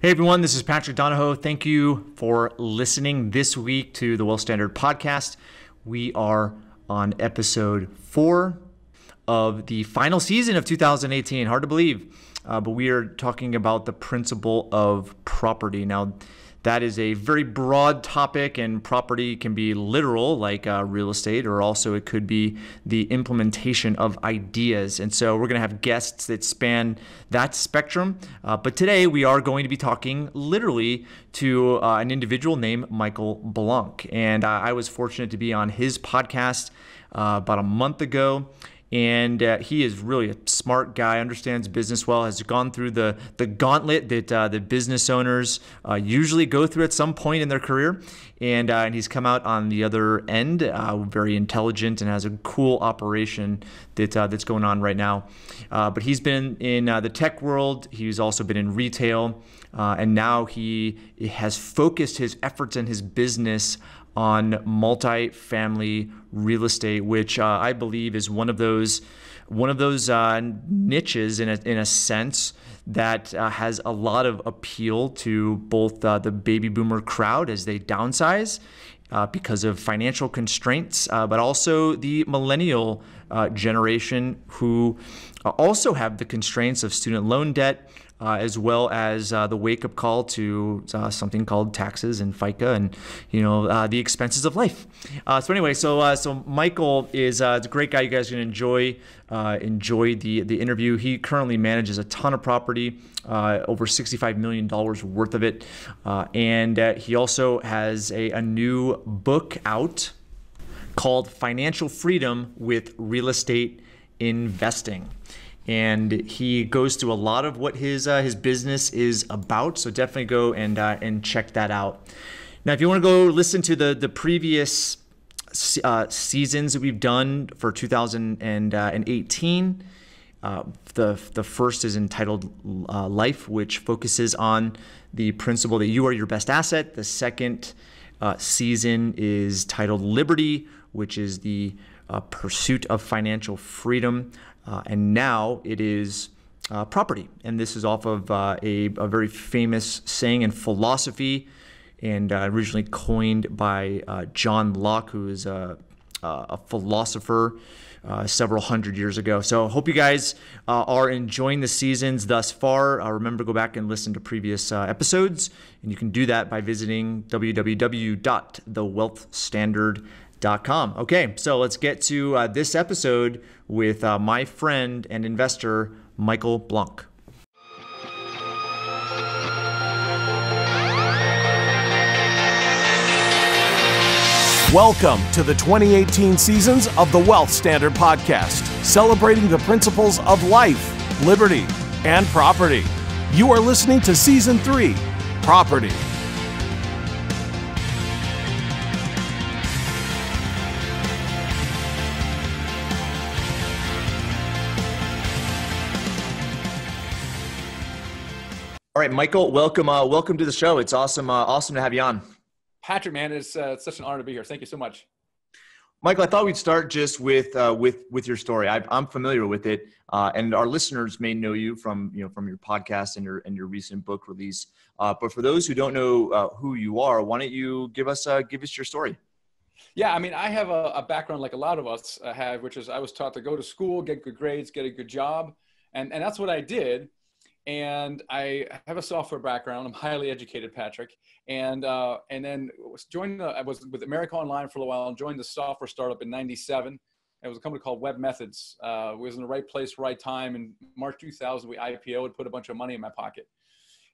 Hey everyone, this is Patrick Donohoe. Thank you for listening this week to the Wealth Standard Podcast. We are on episode 4 of the final season of 2018. Hard to believe, but we are talking about the principle of property. Now, that is a very broad topic, and property can be literal, like real estate, or also it could be the implementation of ideas. And so we're going to have guests that span that spectrum. But today we are going to be talking literally to an individual named Micheal Blank. And I was fortunate to be on his podcast about a month ago. And he is really a smart guy, understands business well, has gone through the gauntlet that the business owners usually go through at some point in their career. And he's come out on the other end, very intelligent, and has a cool operation that's going on right now. But he's been in the tech world. He's also been in retail. And now he has focused his efforts and his business on multifamily real estate, which I believe is one of those niches in a sense that has a lot of appeal to both the baby boomer crowd as they downsize because of financial constraints, but also the millennial generation who also have the constraints of student loan debt, as well as the wake-up call to something called taxes and FICA and the expenses of life. So Micheal is a great guy. You guys are going to enjoy the interview. He currently manages a ton of property, over $65 million worth of it, and he also has a new book out called Financial Freedom with Real Estate Investing. And he goes through a lot of what his business is about. So definitely go and check that out. Now, if you want to go listen to the previous seasons that we've done for 2018, the first is entitled Life, which focuses on the principle that you are your best asset. The second season is titled Liberty, which is the pursuit of financial freedom. And now it is property. And this is off of a very famous saying and philosophy, and originally coined by John Locke, who is a philosopher several hundred years ago. So hope you guys are enjoying the seasons thus far. Remember to go back and listen to previous episodes. And you can do that by visiting www.thewealthstandard.com. Okay, so let's get to this episode with my friend and investor, Micheal Blank. Welcome to the 2018 seasons of the Wealth Standard Podcast, celebrating the principles of life, liberty, and property. You are listening to Season 3, Property. All right, Micheal, welcome to the show. It's awesome to have you on. Patrick, man, it's such an honor to be here. Thank you so much. Micheal, I thought we'd start just with your story. I'm familiar with it, and our listeners may know you from your podcast and your recent book release. But for those who don't know who you are, why don't you give us your story? Yeah, I mean, I have a background like a lot of us have, which is I was taught to go to school, get good grades, get a good job, and that's what I did. And I have a software background. I'm highly educated, Patrick. And then I was with America Online for a while and joined the software startup in '97. It was a company called Web Methods. It was in the right place, right time. In March 2000, we IPO'd, put a bunch of money in my pocket.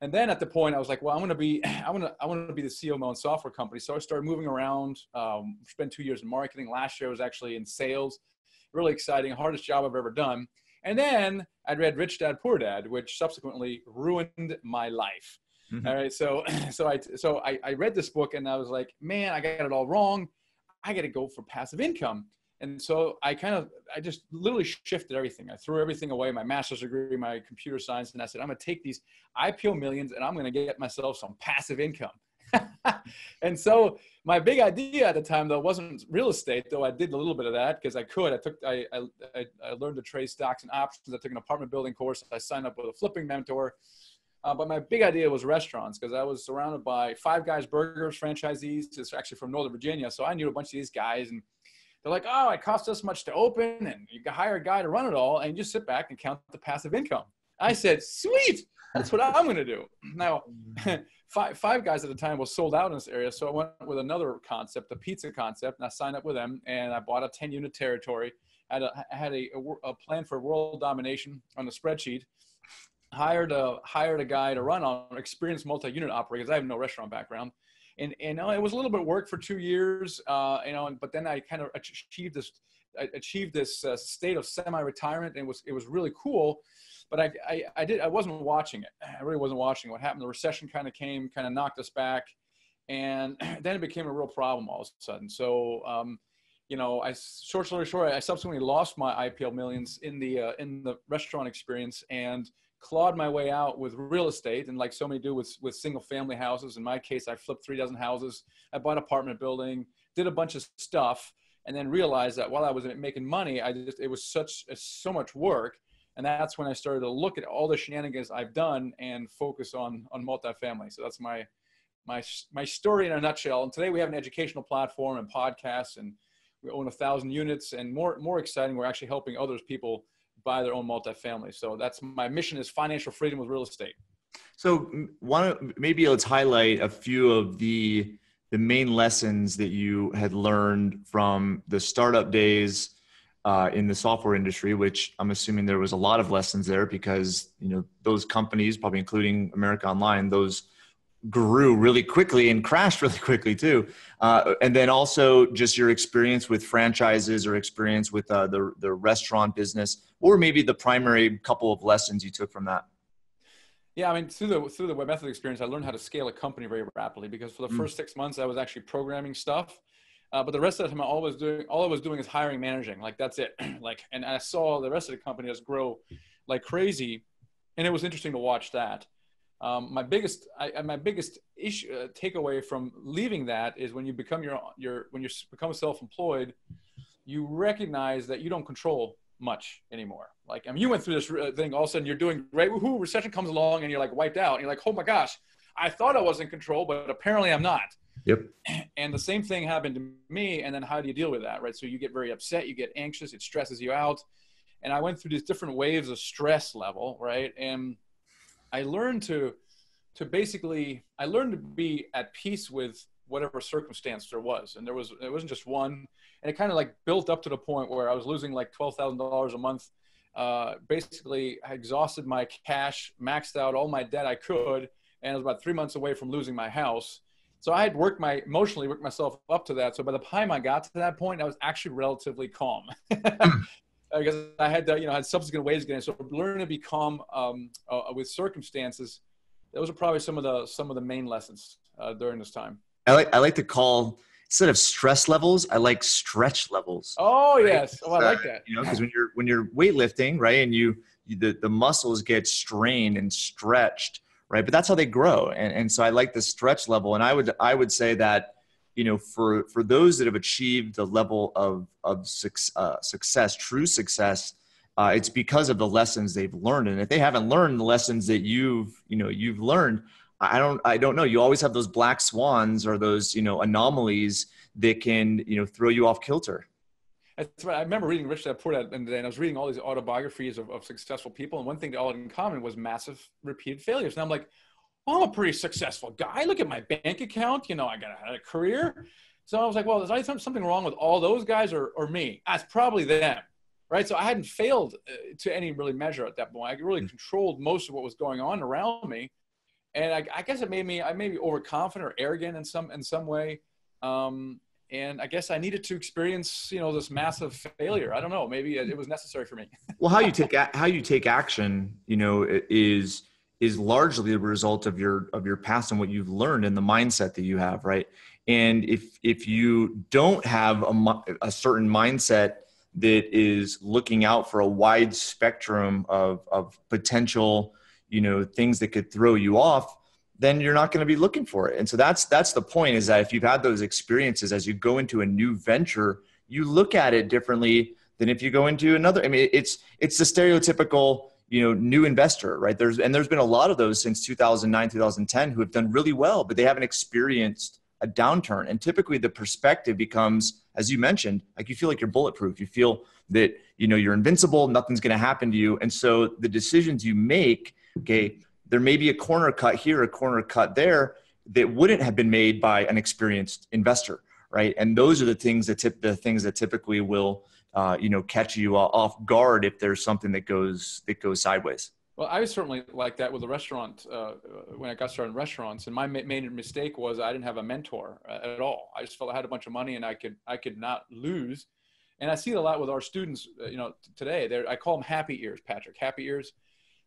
And then at the point, I was like, well, I want to be the CEO of my own software company. So I started moving around, spent 2 years in marketing. Last year I was actually in sales. Really exciting, hardest job I've ever done. And then I read Rich Dad, Poor Dad, which subsequently ruined my life. Mm-hmm. All right. So I read this book and I was like, man, I got it all wrong. I got to go for passive income. And so I just literally shifted everything. I threw everything away, my master's degree, my computer science. And I said, I'm going to take these IPO millions and I'm going to get myself some passive income. And so my big idea at the time, though, wasn't real estate, though I did a little bit of that because I could. I learned to trade stocks and options. I took an apartment building course. I signed up with a flipping mentor. But my big idea was restaurants, because I was surrounded by Five Guys Burgers franchisees. It's actually from Northern Virginia. So I knew a bunch of these guys, and they're like, oh, it costs this much to open, and you can hire a guy to run it all, and you just sit back and count the passive income. I said, sweet, that's what I'm going to do. Now, Five Guys at the time was sold out in this area. So I went with another concept, the pizza concept, and I signed up with them, and I bought a 10-unit territory. I had a plan for world domination on the spreadsheet. Hired a guy to run on experienced multi-unit operators. I have no restaurant background, and it was a little bit of work for 2 years, but then I kind of achieved this state of semi-retirement, and it was really cool. But I wasn't watching it. I really wasn't watching what happened. The recession kind of came, kind of knocked us back, and then it became a real problem all of a sudden. So short story short, I subsequently lost my IPO millions in the restaurant experience, and clawed my way out with real estate. And like so many do with single family houses, in my case, I flipped 3 dozen houses. I bought an apartment building, did a bunch of stuff, and then realized that while I was making money, it was so much work. And that's when I started to look at all the shenanigans I've done and focus on multifamily. So that's my story in a nutshell. And today we have an educational platform and podcasts, and we own 1,000 units, and more exciting, we're actually helping others people buy their own multifamily. So that's my mission, is financial freedom with real estate. So maybe let's highlight a few of the main lessons that you had learned from the startup days in the software industry, which I'm assuming there was a lot of lessons there, because those companies, probably including America Online, those grew really quickly and crashed really quickly too. And then also just your experience with franchises or experience with the restaurant business, or maybe the primary couple of lessons you took from that. Yeah, I mean, through the web method experience, I learned how to scale a company very rapidly, because for the first 6 months, I was actually programming stuff. But the rest of the time, all I was doing is hiring, managing. Like, that's it. And I saw the rest of the company just grow like crazy. And it was interesting to watch that. My biggest issue, takeaway from leaving that, is when you become when you become self-employed, you recognize that you don't control much anymore. Like, I mean, you went through this thing, all of a sudden you're doing great. Woohoo, recession comes along and you're like wiped out. And you're like, oh my gosh, I thought I was in control, but apparently I'm not. Yep. And the same thing happened to me. And then how do you deal with that, right? So you get very upset, you get anxious, it stresses you out. And I went through these different waves of stress level, right? And I learned to be at peace with whatever circumstance there was. And it wasn't just one. And it kind of like built up to the point where I was losing like $12,000 a month. Basically, I exhausted my cash, maxed out all my debt I could, and I was about 3 months away from losing my house. So I had emotionally worked myself up to that. So by the time I got to that point, I was actually relatively calm. Because I had had subsequent ways of getting. So learning to be calm with circumstances, those are probably some of the main lessons during this time. I like to call, instead of stress levels, I like stretch levels. Oh, right? Yes. Oh, I like that. Because when you're weightlifting, right, and the muscles get strained and stretched, right? But that's how they grow. And so I like the stretch level. And I would say that, for those that have achieved the level of success, true success, it's because of the lessons they've learned. And if they haven't learned the lessons that you've learned, I don't know. You always have those black swans or those, anomalies that can, throw you off kilter. That's right. I remember reading Rich Dad Poor Dad, and I was reading all these autobiographies of successful people. And one thing they all had in common was massive repeated failures. And I'm like, I'm a pretty successful guy. Look at my bank account. I had a career. So I was like, well, is there something wrong with all those guys or me? That's probably them. Right. So I hadn't failed to any really measure at that point. I really controlled most of what was going on around me. And I guess I may be overconfident or arrogant in some way. And I guess I needed to experience, this massive failure. I don't know. Maybe it was necessary for me. Well, how you take action, is largely the result of your past and what you've learned and the mindset that you have, right? And if you don't have a certain mindset that is looking out for a wide spectrum of potential, things that could throw you off, then you're not going to be looking for it. And so that's the point, is that if you've had those experiences, as you go into a new venture, you look at it differently than if you go into another. I mean, it's the stereotypical, new investor, right? There's been a lot of those since 2009, 2010 who have done really well, but they haven't experienced a downturn. And typically the perspective becomes, as you mentioned, like you feel like you're bulletproof. You feel that, you're invincible, nothing's going to happen to you. And so the decisions you make, okay, there may be a corner cut here, a corner cut there that wouldn't have been made by an experienced investor, right? And those are the things that typically will catch you off guard if there's something that goes sideways. Well, I was certainly like that with the restaurant when I got started in restaurants. And my main mistake was I didn't have a mentor at all. I just felt I had a bunch of money and I could not lose. And I see it a lot with our students, today. I call them happy ears, Patrick, happy ears.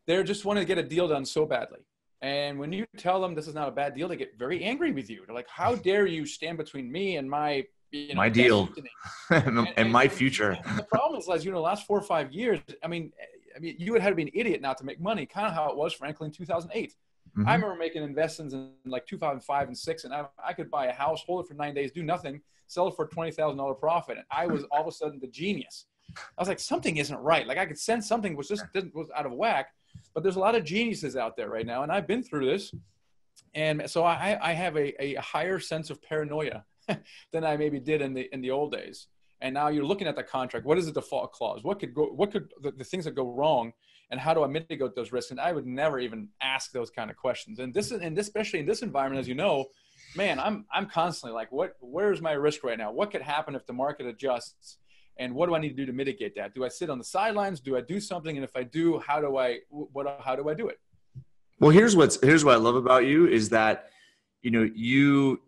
They're just wanting to get a deal done so badly. And when you tell them this is not a bad deal, they get very angry with you. They're like, how dare you stand between me and my my deal and my future. And the problem is, the last 4 or 5 years, I mean, you would have to be an idiot not to make money, kind of how it was, frankly, in 2008. Mm-hmm. I remember making investments in 2005 and 6, and I could buy a house, hold it for 9 days, do nothing, sell it for a $20,000 profit. And I was all of a sudden the genius. I was like, something isn't right. Like I could sense something was out of whack, but there's a lot of geniuses out there right now. And I've been through this. And so I have a higher sense of paranoia than I maybe did in the old days. And now you're looking at the contract. What is the default clause? What could the things that go wrong, and how do I mitigate those risks? And I would never even ask those kind of questions. And especially in this environment, as you know, man, I'm constantly like, where's my risk right now? What could happen if the market adjusts? And what do I need to do to mitigate that? Do I sit on the sidelines? Do I do something? And if I do, how do I do it? Well, here's what I love about you is that,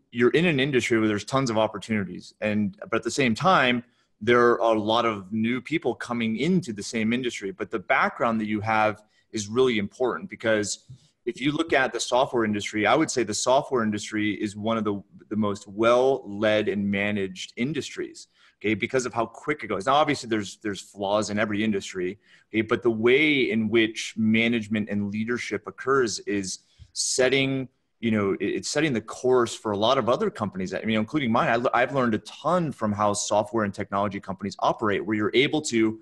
you're in an industry where there's tons of opportunities, but at the same time, there are a lot of new people coming into the same industry. But the background that you have is really important, because if you look at the software industry, I would say the software industry is one of the most well-led and managed industries. Okay, because of how quick it goes. Now, obviously, there's flaws in every industry. Okay, but the way in which management and leadership occurs is setting the course for a lot of other companies. I mean, including mine. I've learned a ton from how software and technology companies operate, where you're able to,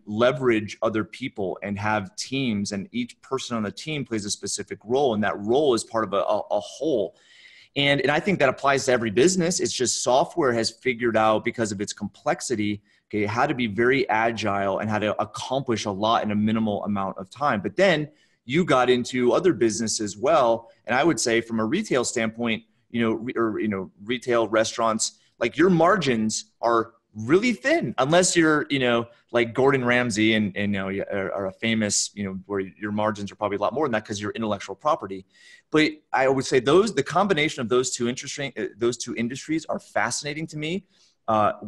leverage other people and have teams, and each person on the team plays a specific role, and that role is part of a whole. And I think that applies to every business. It's just software has figured out, because of its complexity, okay, how to be very agile and how to accomplish a lot in a minimal amount of time. But then you got into other business as well. And I would say from a retail standpoint, retail restaurants, like your margins are really thin unless you're, like Gordon Ramsay and are a famous, where your margins are probably a lot more than that because you're intellectual property. But I would say the combination of those two industries are fascinating to me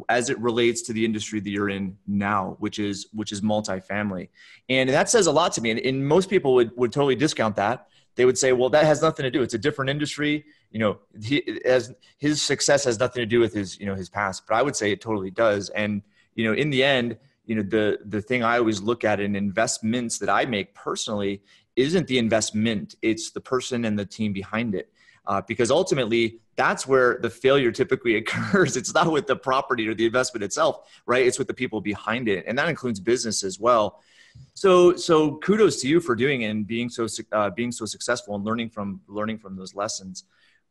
as it relates to the industry that you're in now, which is multifamily. And that says a lot to me. And most people would totally discount that. They would say, well, that has nothing to do. It's a different industry. His success has nothing to do with his past. But I would say it totally does. And, in the end, the thing I always look at in investments that I make personally isn't the investment. It's the person and the team behind it. Because ultimately, that's where the failure typically occurs. It's not with the property or the investment itself, right? It's with the people behind it. And that includes business as well. So kudos to you for doing it and being so successful and learning from those lessons.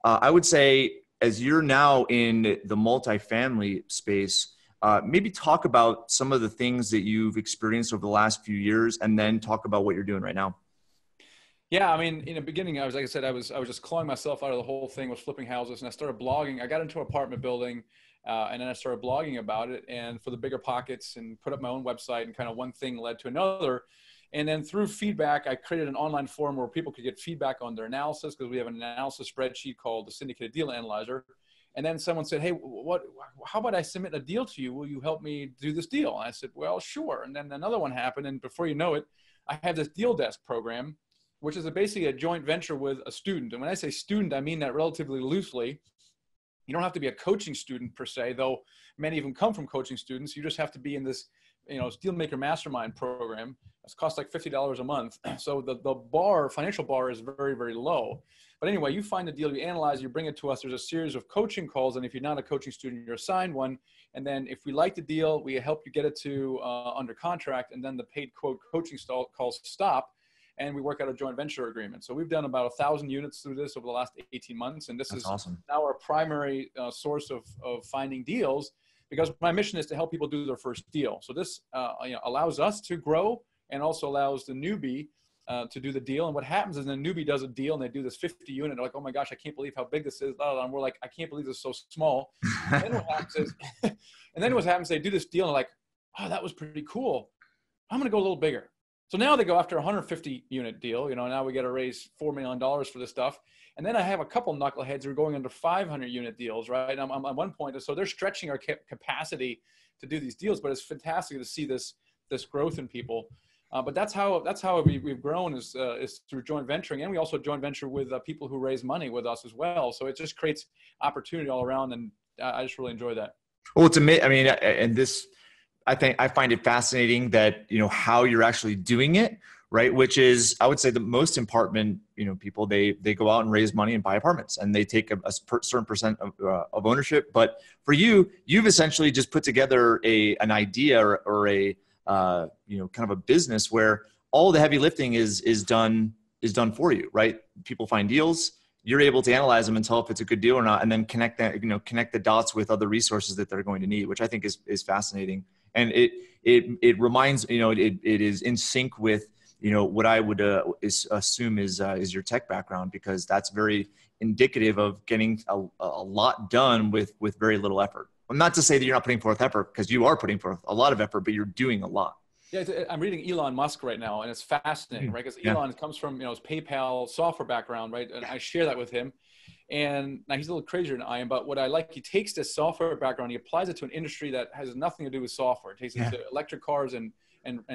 I would say, as you're now in the multifamily space, maybe talk about some of the things that you've experienced over the last few years, and then talk about what you're doing right now. Yeah, I mean, in the beginning, I was just clawing myself out of the whole thing, was flipping houses, and I started blogging. I got into an apartment building, and then I started blogging about it, and for the bigger pockets, and put up my own website, and kind of one thing led to another. And then through feedback, I created an online forum where people could get feedback on their analysis, because we have an analysis spreadsheet called the Syndicated Deal Analyzer. And then someone said, hey, how about I submit a deal to you? Will you help me do this deal? And I said, well, sure. And then another one happened, and before you know it, I have this Deal Desk program, which is basically a joint venture with a student. And when I say student, I mean that relatively loosely. You don't have to be a coaching student per se, though many of them come from coaching students. You just have to be in this Deal Maker Mastermind program. It costs like $50 a month. So the financial bar is very, very low. But anyway, you find the deal, you analyze, you bring it to us. There's a series of coaching calls. And if you're not a coaching student, you're assigned one. And then if we like the deal, we help you get it to under contract. And then the paid quote coaching calls stop. And we work out a joint venture agreement. So we've done about 1,000 units through this over the last 18 months. And this is awesome. Now our primary source of finding deals, because my mission is to help people do their first deal. So this allows us to grow and also allows the newbie to do the deal. And what happens is the newbie does a deal and they do this 50 unit. They're like, oh my gosh, I can't believe how big this is. And we're like, I can't believe this is so small. And then what happens is, they do this deal and they're like, oh, that was pretty cool. I'm going to go a little bigger. So now they go after a 150 unit deal. Now we got to raise $4 million for this stuff. And then I have a couple knuckleheads who are going under 500 unit deals, right? And I'm at one point, so they're stretching our capacity to do these deals, but it's fantastic to see this growth in people. But that's how we've grown is through joint venturing, and we also joint venture with people who raise money with us as well. So it just creates opportunity all around, and I just really enjoy that. Well, it's amazing. I mean, and this, I find it fascinating that how you're actually doing it, right? Which is, I would say, the most apartment people, they go out and raise money and buy apartments, and they take a certain percent of ownership. But for you've essentially just put together an idea or a kind of a business where all the heavy lifting is done for you, right? People find deals, you're able to analyze them and tell if it's a good deal or not, and then connect the dots with other resources that they're going to need, which I think is fascinating. And it reminds, it is in sync with, what I would assume is your tech background, because that's very indicative of getting a lot done with very little effort. Well, not to say that you're not putting forth effort, because you are putting forth a lot of effort, but you're doing a lot. Yeah, I'm reading Elon Musk right now, and it's fascinating, right? Because Elon comes from his PayPal software background, right? And I share that with him. And now he's a little crazier than I am, but what I like, he takes this software background, he applies it to an industry that has nothing to do with software. He takes it to electric cars and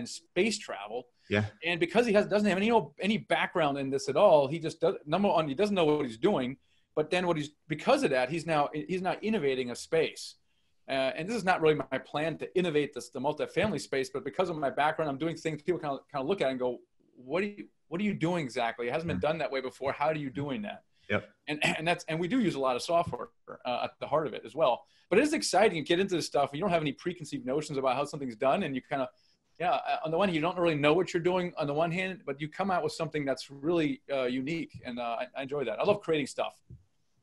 space travel. Yeah. And because he doesn't have any background in this at all, he just number one, he doesn't know what he's doing. But then because of that, he's now innovating a space. And this is not really my plan to innovate the multifamily space, but because of my background, I'm doing things people kind of look at and go, what are you doing exactly? It hasn't been done that way before. How are you doing that? Yep. And we do use a lot of software at the heart of it as well. But it is exciting to get into this stuff. You don't have any preconceived notions about how something's done, and you kind of, on the one hand, you don't really know what you're doing on the one hand, but you come out with something that's really unique, and I enjoy that. I love creating stuff.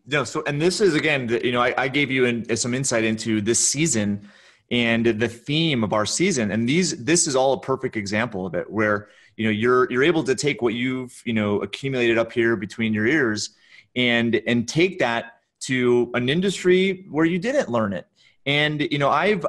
Yeah. So, and this is, again, I gave you some insight into this season and the theme of our season. And this is all a perfect example of it, where, you're able to take what you've, accumulated up here between your ears and take that to an industry where you didn't learn it. And,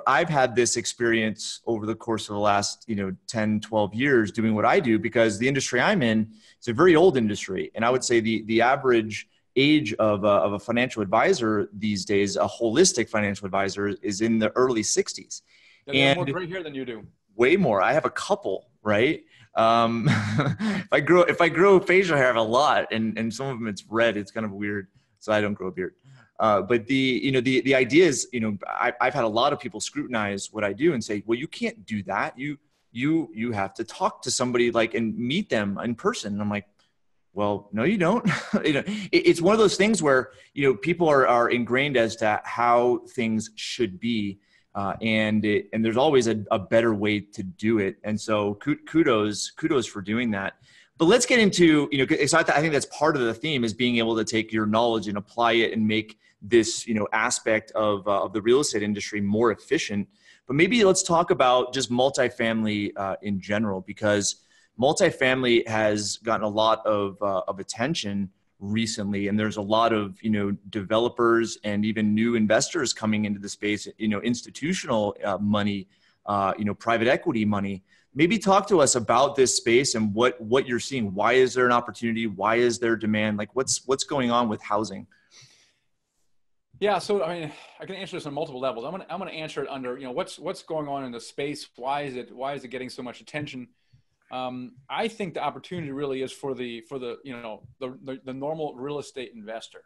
I've had this experience over the course of the last, 10, 12 years doing what I do, because the industry I'm in is a very old industry. And I would say the average age of a financial advisor these days, a holistic financial advisor, is in the early 60s. Yeah, they have more gray hair than you do. Way more. I have a couple, right? If I grow facial hair, I have a lot, and some of them it's red. It's kind of weird, so I don't grow a beard. But the idea is, I've had a lot of people scrutinize what I do and say, well, you can't do that. You have to talk to somebody and meet them in person. And I'm like, well, no, you don't. It's one of those things where, people are ingrained as to how things should be. And there's always a better way to do it. And so kudos for doing that. But let's get into, so I think that's part of the theme, is being able to take your knowledge and apply it and make this, aspect of the real estate industry more efficient. But maybe let's talk about just multifamily in general, because multifamily has gotten a lot of attention recently, and there's a lot of developers and even new investors coming into the space. Institutional money, private equity money. Maybe talk to us about this space and what you're seeing. Why is there an opportunity? Why is there demand? What's going on with housing? Yeah, so I can answer this on multiple levels. I'm gonna answer it under what's going on in the space. Why is it getting so much attention? I think the opportunity really is for the normal real estate investor.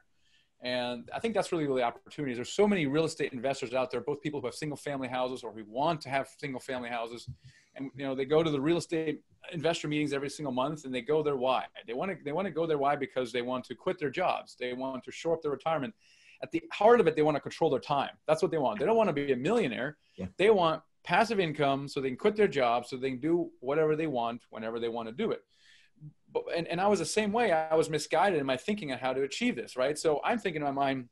And I think that's really the opportunity. There's so many real estate investors out there, both people who have single family houses or who want to have single family houses. And, they go to the real estate investor meetings every single month, and they go there why? They want to go there why? Because they want to quit their jobs. They want to shore up their retirement. At the heart of it, they want to control their time. That's what they want. They don't want to be a millionaire. Yeah. They want passive income so they can quit their job, so they can do whatever they want whenever they want to do it. And I was the same way. I was misguided in my thinking on how to achieve this, right? So I'm thinking in my mind,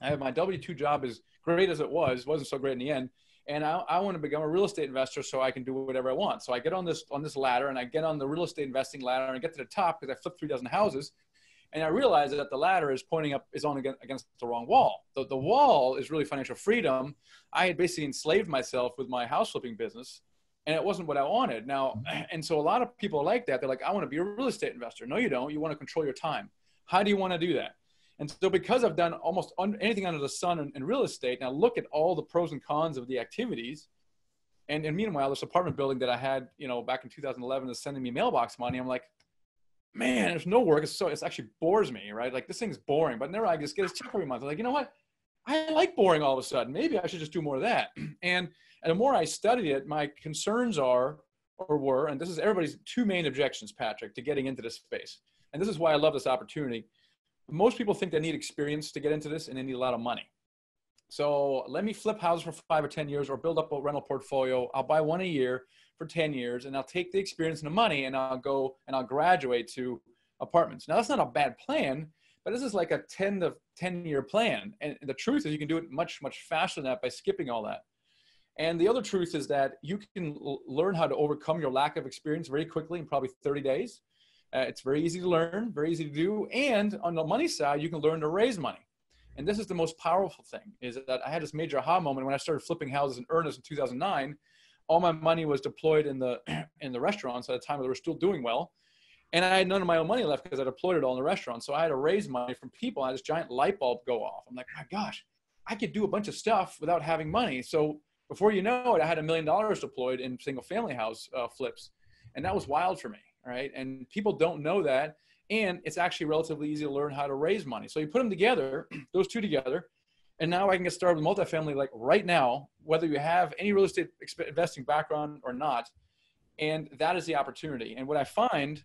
I have my W-2 job, as great as it wasn't so great in the end. And I want to become a real estate investor so I can do whatever I want. So I get on this ladder, and I get on the real estate investing ladder, and I get to the top because I flipped 3 dozen houses. And I realize that the ladder is on against the wrong wall. The wall is really financial freedom. I had basically enslaved myself with my house flipping business, and it wasn't what I wanted. Now, and so a lot of people are like that. They're like, I want to be a real estate investor. No, you don't. You want to control your time. How do you want to do that? And so because I've done almost anything under the sun in real estate, now look at all the pros and cons of the activities. And meanwhile, this apartment building that I had, back in 2011 is sending me mailbox money. I'm like, man, there's no work. It actually bores me, right? Like, this thing's boring, but never, I just get a check every month. I'm like, you know what? I like boring all of a sudden. Maybe I should just do more of that. And the more I studied it, my concerns were, and this is everybody's 2 main objections, Patrick, to getting into this space. And this is why I love this opportunity. Most people think they need experience to get into this, and they need a lot of money. So let me flip houses for 5 or 10 years, or build up a rental portfolio. I'll buy one a year for 10 years, and I'll take the experience and the money, and I'll go and I'll graduate to apartments. Now, that's not a bad plan, but this is like a 10-year plan. And the truth is you can do it much, much faster than that by skipping all that. And the other truth is that you can learn how to overcome your lack of experience very quickly in probably 30 days. It's very easy to learn, very easy to do. And on the money side, you can learn to raise money. And this is the most powerful thing, is that I had this major aha moment when I started flipping houses in earnest in 2009. All my money was deployed in the restaurants at a time that they were still doing well. And I had none of my own money left because I deployed it all in the restaurants. So I had to raise money from people. I had this giant light bulb go off. I'm like, my gosh, I could do a bunch of stuff without having money. So before you know it, I had $1 million deployed in single family house flips. And that was wild for me, right? And people don't know that. And it's actually relatively easy to learn how to raise money. So you put them together, those two together, and now I can get started with multifamily like right now, whether you have any real estate investing background or not. And that is the opportunity. And what I find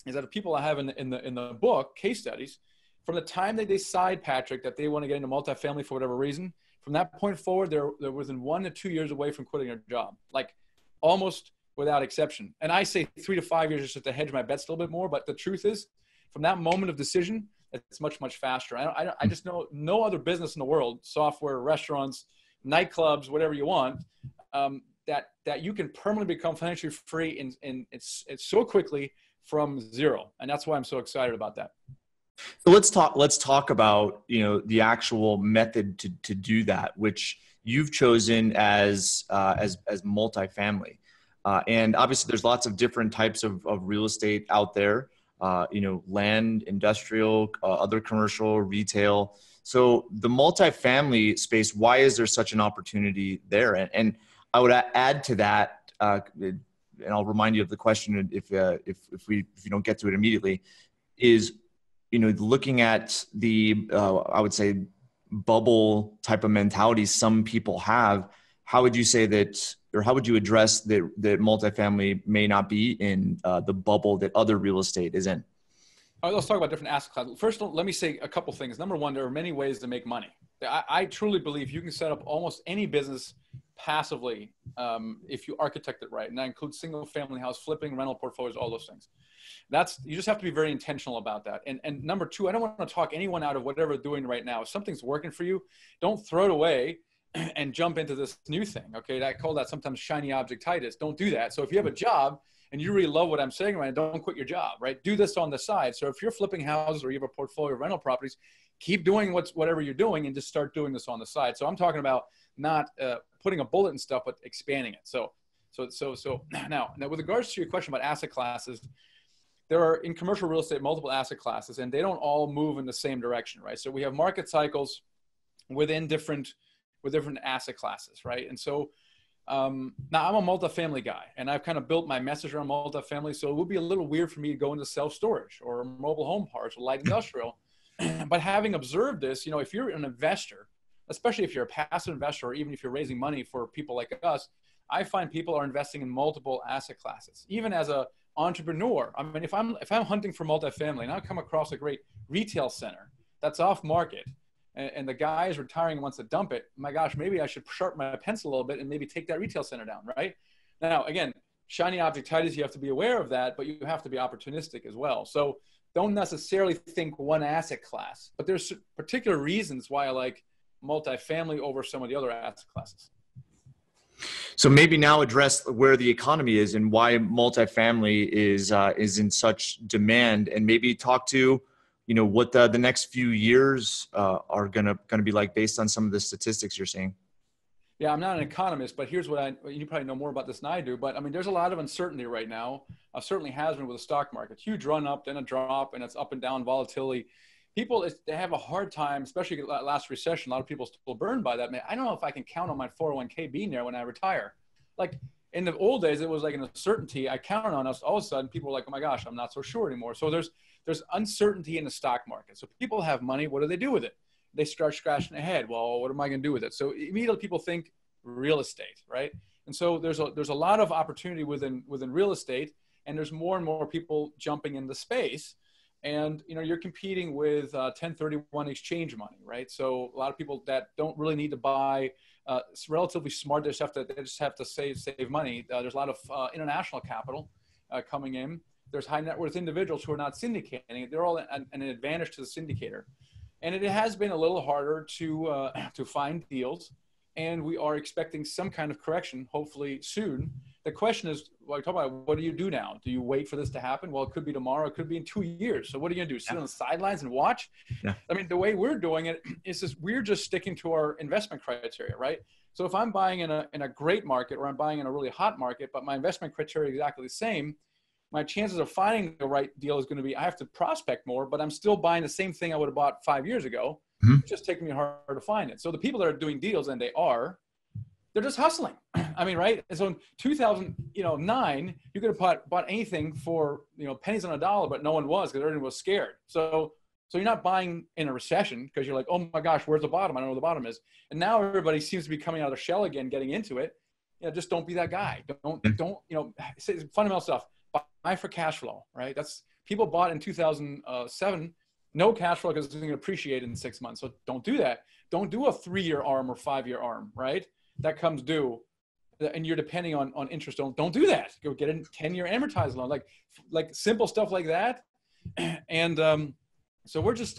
is that the people I have in the book, case studies, from the time they decide, Patrick, that they want to get into multifamily for whatever reason, from that point forward, they're within 1 to 2 years away from quitting their job, like almost without exception. And I say 3 to 5 years just to hedge my bets a little bit more. But the truth is, from that moment of decision, it's much, much faster. I just know no other business in the world, software, restaurants, nightclubs, whatever you want, that you can permanently become financially free and it's so quickly from zero. And that's why I'm so excited about that. So let's talk about, the actual method to do that, which you've chosen as multifamily. And obviously there's lots of different types of real estate out there, land, industrial, other commercial, retail. So the multifamily space, why is there such an opportunity there? And I would add to that, and I'll remind you of the question if you don't get to it immediately, is, looking at the, I would say, bubble type of mentality some people have. How would you say that, or how would you address that multifamily may not be in the bubble that other real estate is in? All right, let's talk about different asset classes. First, let me say a couple things. Number one, there are many ways to make money. I truly believe you can set up almost any business passively if you architect it right. And that includes single family house flipping, rental portfolios, all those things. You just have to be very intentional about that. And number two, I don't want to talk anyone out of whatever they're doing right now. If something's working for you, don't throw it away and jump into this new thing. Okay. I call that sometimes shiny objectitis. Don't do that. So if you have a job and you really love what I'm saying right now, don't quit your job, right? Do this on the side. So if you're flipping houses or you have a portfolio of rental properties, keep doing whatever you're doing and just start doing this on the side. So I'm talking about not putting a bullet and stuff, but expanding it. So now with regards to your question about asset classes, there are in commercial real estate multiple asset classes, and they don't all move in the same direction, right? So we have market cycles within different asset classes, right? And so now I'm a multifamily guy, and I've kind of built my message around multifamily. So it would be a little weird for me to go into self-storage or mobile home parks or light industrial but having observed this, if you're an investor, especially if you're a passive investor, or even if you're raising money for people like us, I find people are investing in multiple asset classes. Even as a entrepreneur, I mean, if I'm hunting for multifamily and I come across a great retail center that's off market, and the guy is retiring and wants to dump it, my gosh, maybe I should sharpen my pencil a little bit and maybe take that retail center down, right? Now, again, shiny objectitis, you have to be aware of that, but you have to be opportunistic as well. So don't necessarily think one asset class, but there's particular reasons why I like multifamily over some of the other asset classes. So maybe now address where the economy is and why multifamily is in such demand, and maybe talk to, what the next few years are gonna be like based on some of the statistics you're seeing. Yeah, I'm not an economist, but here's what you probably know more about this than I do, but I mean, there's a lot of uncertainty right now. Certainly has been with the stock market. Huge run up, then a drop, and it's up and down volatility. People, they have a hard time, especially last recession. A lot of people still burned by that. Man, I don't know if I can count on my 401k being there when I retire. Like in the old days, it was like an uncertainty. I counted on us. All of a sudden, people were like, oh my gosh, I'm not so sure anymore. So there's uncertainty in the stock market. So people have money. What do they do with it? They start scratching their head. Well, what am I going to do with it? So immediately people think real estate, right? And so there's a lot of opportunity within real estate, and there's more and more people jumping into space. And, you're competing with 1031 exchange money, right? So a lot of people that don't really need to buy, it's relatively smart. They just have to save money. There's a lot of international capital coming in. There's high net worth individuals who are not syndicating. They're all an advantage to the syndicator. And it has been a little harder to find deals. And we are expecting some kind of correction, hopefully soon. The question is, well, I talk about, what do you do now? Do you wait for this to happen? Well, it could be tomorrow. It could be in 2 years. So what are you going to do? Sit on the sidelines and watch? Yeah. I mean, the way we're doing it is just, we're just sticking to our investment criteria, right? So if I'm buying in a great market, or I'm buying in a really hot market, but my investment criteria is exactly the same, my chances of finding the right deal is going to be, I have to prospect more, but I'm still buying the same thing I would have bought 5 years ago. Mm-hmm. It's just taking me harder to find it. So the people that are doing deals, and they're just hustling. I mean, right? And so in 2009, you could have bought anything for, pennies on a dollar, but no one was, because everyone was scared. So you're not buying in a recession because you're like, oh my gosh, where's the bottom? I don't know where the bottom is. And now everybody seems to be coming out of their shell again, getting into it. Just don't be that guy. Don't, fundamental stuff. Buy for cash flow, right? That's, people bought in 2007, no cash flow because it's going to appreciate in 6 months. So don't do that. Don't do a 3-year ARM or 5-year ARM, right? That comes due, and you're depending on interest. Don't do that. Go get a 10-year amortized loan, like simple stuff like that. And so we're just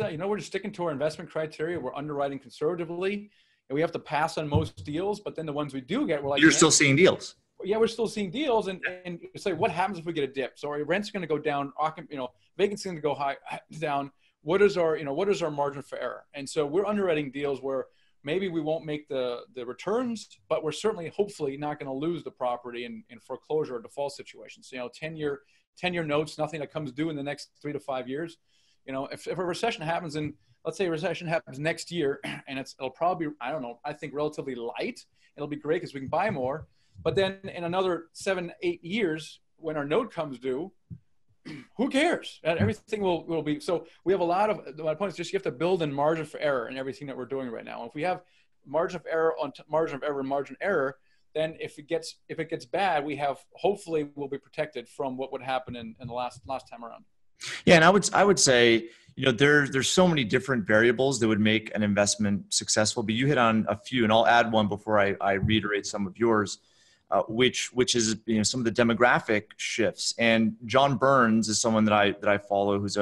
sticking to our investment criteria. We're underwriting conservatively, and we have to pass on most deals. But then the ones we do get, we're like, you're still seeing deals. Yeah, we're still seeing deals, and say, what happens if we get a dip? So our rent's going to go down, vacancy going to go down. What is our margin for error? And so we're underwriting deals where maybe we won't make the returns, but we're certainly, hopefully, not going to lose the property in foreclosure or default situations. 10-year notes, nothing that comes due in the next 3 to 5 years. If a recession happens, and let's say a recession happens next year, and it'll probably be, I don't know, I think relatively light. It'll be great because we can buy more. But then in another 7-8 years, when our note comes due, who cares? Everything will be. So we have a lot of, my point is just, you have to build in margin for error in everything that we're doing right now. If we have margin of error on margin of error and margin error, then if it gets bad, hopefully we'll be protected from what would happen in the last time around. Yeah. And I would say, there's so many different variables that would make an investment successful, but you hit on a few, and I'll add one before I reiterate some of yours. Which is some of the demographic shifts. And John Burns is someone that I follow, who's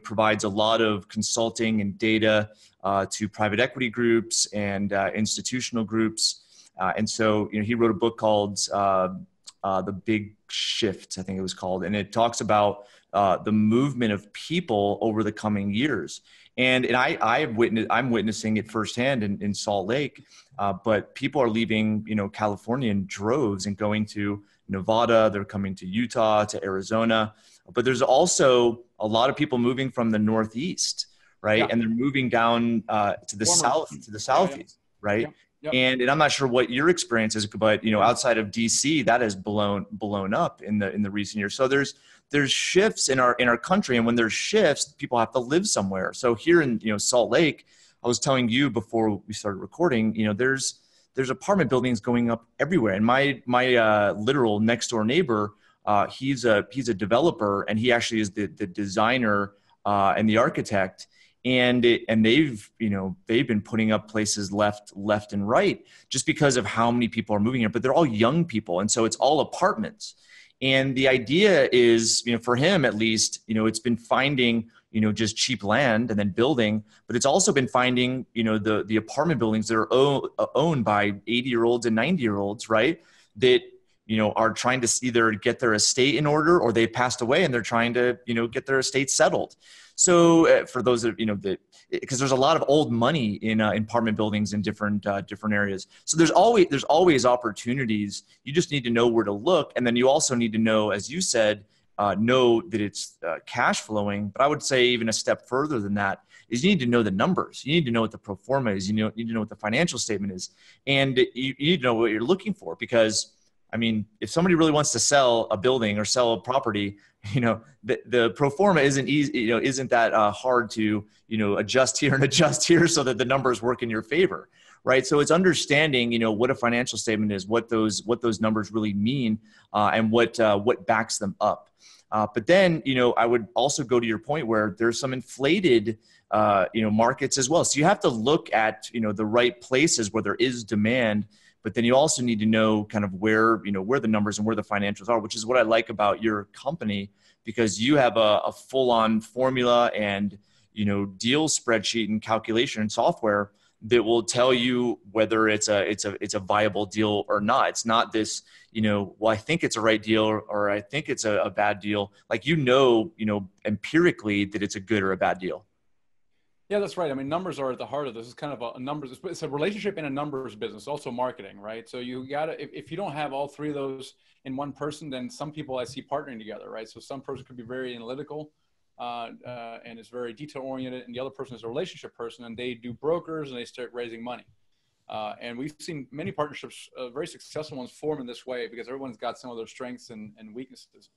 provides a lot of consulting and data to private equity groups and institutional groups. And so he wrote a book called The Big Shift, I think it was called, and it talks about the movement of people over the coming years. And I'm witnessing it firsthand in Salt Lake, but people are leaving, California in droves and going to Nevada. They're coming to Utah, to Arizona, but there's also a lot of people moving from the Northeast, right? Yeah. And they're moving down to the southeast, right? Yeah. Yep. And I'm not sure what your experience is, but outside of DC, that has blown up in the recent years. So there's shifts in our country, and when there's shifts, people have to live somewhere. So here in Salt Lake, I was telling you before we started recording, there's apartment buildings going up everywhere. And my literal next door neighbor, he's a developer, and he actually is the designer and the architect. And they've been putting up places left and right just because of how many people are moving here. But they're all young people, and so it's all apartments. And the idea is, for him at least, it's been finding just cheap land and then building, but it's also been finding the apartment buildings that are owned by 80-year-olds and 90-year-olds, right? That are trying to either get their estate in order, or they passed away and they're trying to get their estate settled. So for those that that, because there's a lot of old money in apartment buildings in different areas. So there's always opportunities. You just need to know where to look, and then you also need to know, as you said, know that it's cash flowing. But I would say even a step further than that is you need to know the numbers. You need to know what the pro forma is. You need to know what the financial statement is, and you need to know what you're looking for. Because if somebody really wants to sell a building or sell a property, the pro forma isn't easy, isn't that hard to, adjust here and adjust here so that the numbers work in your favor, right? So it's understanding, what a financial statement is, what those numbers really mean, and what backs them up. But then, I would also go to your point where there's some inflated, markets as well. So you have to look at, the right places where there is demand. But then you also need to know kind of where the numbers and where the financials are, which is what I like about your company, because you have a full-on formula and, deal spreadsheet and calculation and software that will tell you whether it's a viable deal or not. It's not this, well, I think it's a right deal or I think it's a bad deal. Like, empirically that it's a good or a bad deal. Yeah, that's right. Numbers are at the heart of this. It's kind of a numbers. It's a relationship and a numbers business, also marketing, right? So you gotta, if you don't have all three of those in one person, then some people I see partnering together, right? So some person could be very analytical and is very detail oriented, and the other person is a relationship person, and they do brokers and they start raising money. And we've seen many partnerships, very successful ones, form in this way because everyone's got some of their strengths and weaknesses.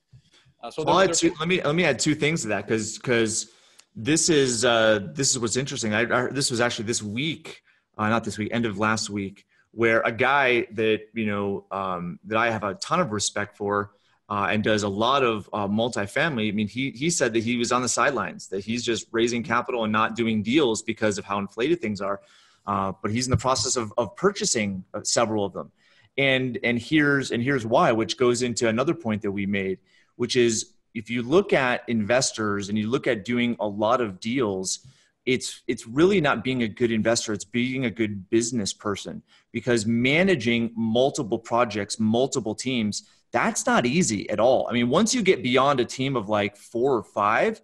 Let me add two things to that because. This is what's interesting. This was actually this week, not this week, end of last week, where a guy that that I have a ton of respect for and does a lot of multifamily. He said that he was on the sidelines, that he's just raising capital and not doing deals because of how inflated things are. But he's in the process of purchasing several of them, and here's why, which goes into another point that we made, which is, if you look at investors and you look at doing a lot of deals, it's really not being a good investor. It's being a good business person, because managing multiple projects, multiple teams, that's not easy at all. Once you get beyond a team of like 4 or 5,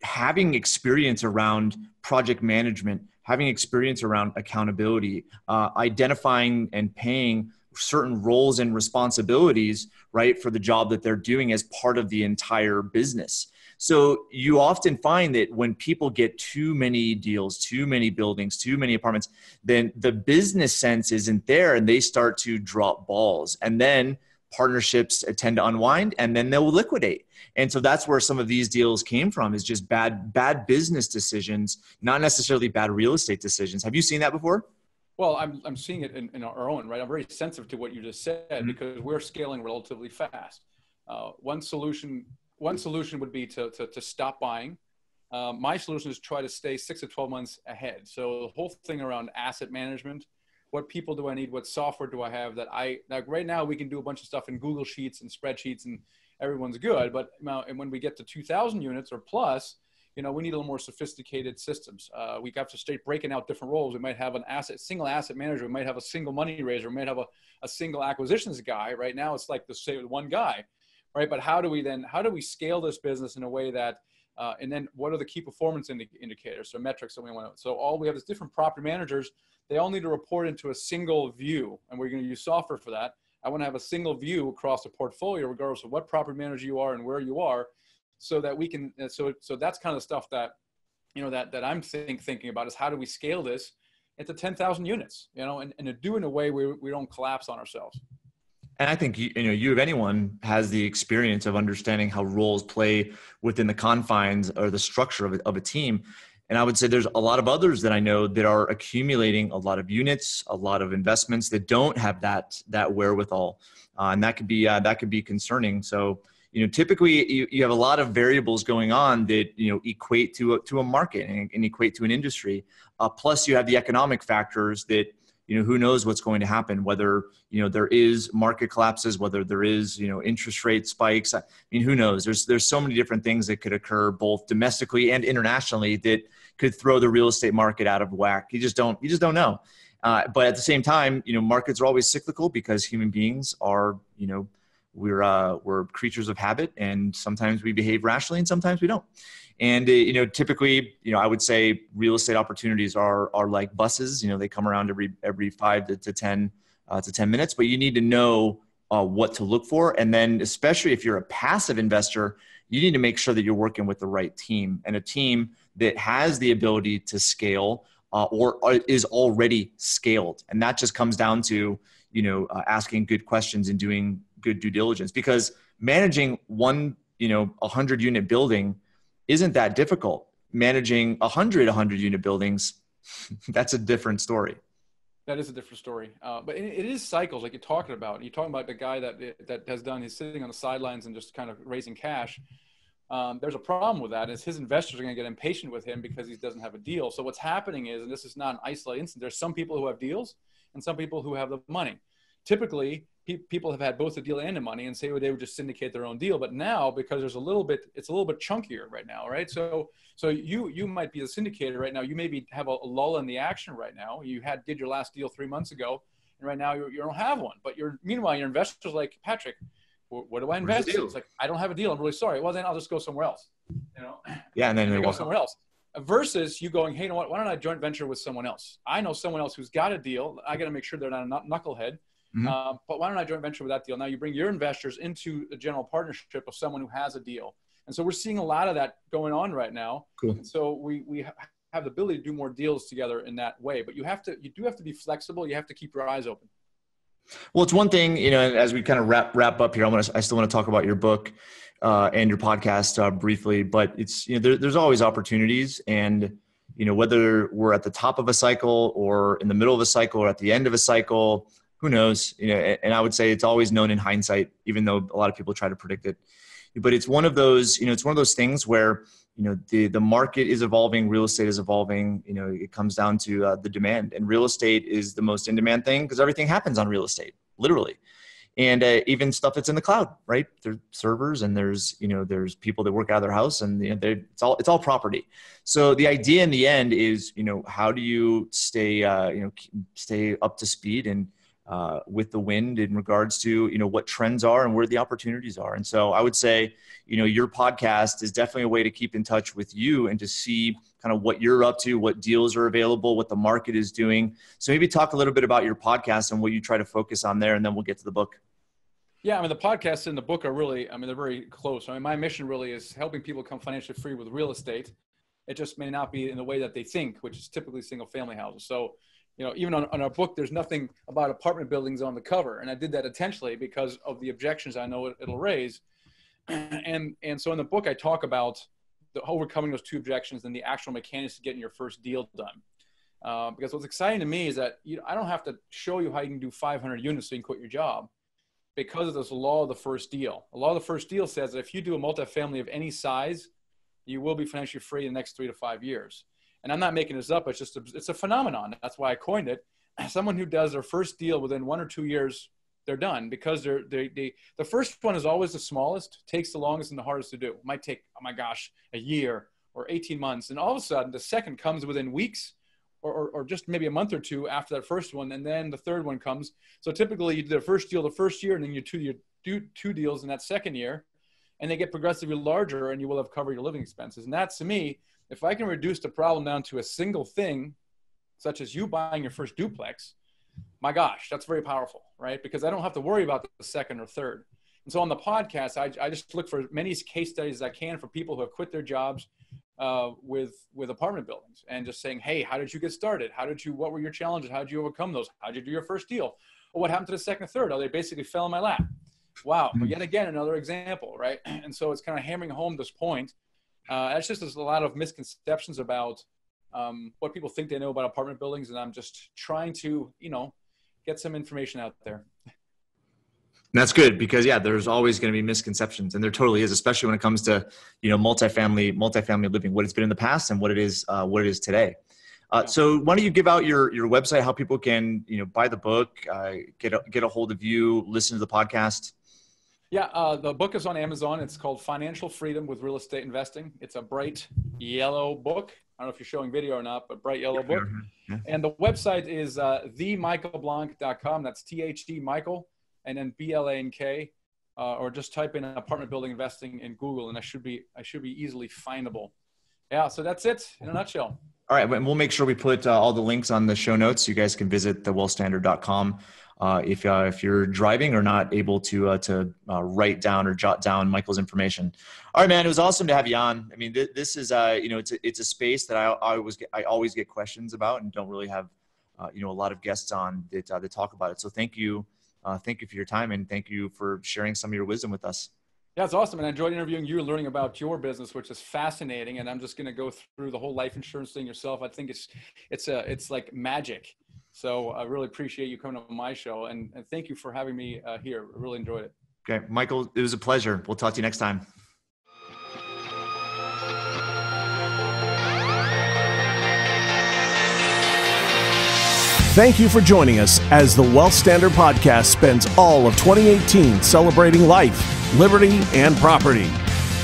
having experience around project management, having experience around accountability, identifying and paying certain roles and responsibilities, right, for the job that they're doing as part of the entire business. So you often find that when people get too many deals, too many buildings, too many apartments, then the business sense isn't there and they start to drop balls. And then partnerships tend to unwind and then they'll liquidate. And so that's where some of these deals came from, is just bad business decisions, not necessarily bad real estate decisions. Have you seen that before? Well, I'm seeing it in our own, right? I'm very sensitive to what you just said because we're scaling relatively fast. One solution would be to stop buying. My solution is try to stay 6 to 12 months ahead. So the whole thing around asset management, what people do I need? What software do I have that like right now we can do a bunch of stuff in Google Sheets and spreadsheets and everyone's good. But and when we get to 2,000 units or plus, we need a little more sophisticated systems. We have to start breaking out different roles. We might have single asset manager. We might have a single money raiser. We might have a single acquisitions guy. Right now, it's like one guy, right? But how do we scale this business in a way that, and then what are the key performance indicators, so metrics that we want to, so we have these different property managers. They all need to report into a single view, and we're going to use software for that. I want to have a single view across the portfolio, regardless of what property manager you are and where you are, so that we can, so that's kind of stuff that, that I'm thinking about, is how do we scale this into 10,000 units, and to do it in a way where we don't collapse on ourselves. And I think, you of anyone has the experience of understanding how roles play within the confines or the structure of a team. And I would say there's a lot of others that I know that are accumulating a lot of units, a lot of investments that don't have that wherewithal. And that could be concerning. So, typically you have a lot of variables going on that, equate to a market and equate to an industry. Plus you have the economic factors that, who knows what's going to happen, whether, there is market collapses, whether there is, interest rate spikes. I mean, who knows? There's so many different things that could occur both domestically and internationally that could throw the real estate market out of whack. You just don't know. But at the same time, markets are always cyclical because human beings are, we're creatures of habit, and sometimes we behave rationally and sometimes we don't. And, typically, I would say real estate opportunities are like buses. They come around every 5 to 10 minutes, but you need to know what to look for. And then especially if you're a passive investor, you need to make sure that you're working with the right team, and a team that has the ability to scale or is already scaled. And that just comes down to, asking good questions and doing good due diligence, because managing one, 100 unit building isn't that difficult. Managing 100 unit buildings, that's a different story. That is a different story. But it is cycles like you're talking about. You're talking about the guy that has done, he's sitting on the sidelines and just kind of raising cash. There's a problem with that, is his investors are going to get impatient with him because he doesn't have a deal. So what's happening is, and this is not an isolated instance, there's some people who have deals and some people who have the money. Typically, people have had both the deal and the money and say, well, they would just syndicate their own deal. But now, because it's a little bit chunkier right now, right? So you might be a syndicator right now. You maybe have a lull in the action right now. You did your last deal 3 months ago, and right now you don't have one. But meanwhile, your investors like, Patrick, what do I invest in? It's like, I don't have a deal. I'm really sorry. Well, then I'll just go somewhere else. Yeah, and then they go somewhere else. Versus you going, hey, you know what? Why don't I joint venture with someone else? I know someone else who's got a deal. I got to make sure they're not a knucklehead. Mm-hmm. But why don't I joint venture with that deal? Now you bring your investors into a general partnership of someone who has a deal. And so we're seeing a lot of that going on right now. Cool. And so we have the ability to do more deals together in that way. But you do have to be flexible. You have to keep your eyes open. Well, it's one thing, as we kind of wrap up here, I still want to talk about your book and your podcast briefly, but it's, there's always opportunities, and, whether we're at the top of a cycle or in the middle of a cycle or at the end of a cycle, who knows, and I would say it's always known in hindsight, even though a lot of people try to predict it. But it's one of those, it's one of those things where, the market is evolving, real estate is evolving, it comes down to the demand, and real estate is the most in demand thing because everything happens on real estate, literally. And even stuff that's in the cloud, right? There's servers, and there's people that work out of their house, and it's all property. So the idea in the end is, how do you stay up to speed and with the wind in regards to, what trends are and where the opportunities are. And so I would say, your podcast is definitely a way to keep in touch with you and to see kind of what you're up to, what deals are available, what the market is doing. So maybe talk a little bit about your podcast and what you try to focus on there, and then we'll get to the book. Yeah, the podcast and the book are really, they're very close. My mission really is helping people become financially free with real estate. It just may not be in the way that they think, which is typically single family houses. So, even on our book, there's nothing about apartment buildings on the cover. And I did that intentionally because of the objections I know it'll raise. And so in the book, I talk about the overcoming those two objections and the actual mechanics of getting your first deal done. Because what's exciting to me is that I don't have to show you how you can do 500 units so you can quit your job, because of this law of the first deal. The law of the first deal says that if you do a multifamily of any size, you will be financially free in the next 3 to 5 years. And I'm not making this up. It's a phenomenon. That's why I coined it. Someone who does their first deal within 1 or 2 years, they're done, because the first one is always the smallest, takes the longest and the hardest to do. It might take, oh my gosh, a year or 18 months. And all of a sudden the second comes within weeks or just maybe a month or two after that first one. And then the third one comes. So typically you do the first deal the first year, and then you do two deals in that second year, and they get progressively larger, and you will have covered your living expenses. And that, to me, if I can reduce the problem down to a single thing, such as you buying your first duplex, my gosh, that's very powerful, right? Because I don't have to worry about the second or third. And so on the podcast, I just look for as many case studies as I can for people who have quit their jobs, with apartment buildings, and just saying, hey, how did you get started? What were your challenges? How did you overcome those? How did you do your first deal? Or what happened to the second, third? Oh, they basically fell in my lap. Wow. But yet again, another example, right? And so it's kind of hammering home this point. It's just there's a lot of misconceptions about what people think they know about apartment buildings. And I'm just trying to, get some information out there. And that's good because there's always going to be misconceptions, and there totally is, especially when it comes to multifamily living, what it's been in the past and what it is today. So why don't you give out your website, how people can buy the book, get a hold of you, listen to the podcast. Yeah, the book is on Amazon. It's called Financial Freedom with Real Estate Investing. It's a bright yellow book. I don't know if you're showing video or not, but bright yellow book. Yeah. And the website is themichealblank.com. That's THE Michael. And then BLANK, or just type in apartment building investing in Google, and I should be easily findable. Yeah, so that's it in a nutshell. All right, and we'll make sure we put all the links on the show notes. You guys can visit thewealthstandard.com if you're driving or not able to write down or jot down Michael's information. All right, man, it was awesome to have you on. I mean, this is it's a space that I always get questions about, and don't really have a lot of guests on that talk about it. So thank you. Thank you for your time, and thank you for sharing some of your wisdom with us. Yeah, it's awesome. And I enjoyed interviewing you and learning about your business, which is fascinating. And I'm just going to go through the whole life insurance thing yourself. I think it's like magic. So I really appreciate you coming on my show, and thank you for having me here. I really enjoyed it. Okay, Michael, it was a pleasure. We'll talk to you next time. Thank you for joining us as the Wealth Standard Podcast spends all of 2018 celebrating life, liberty, and property.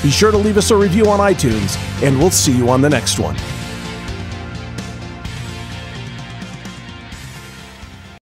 Be sure to leave us a review on iTunes, and we'll see you on the next one.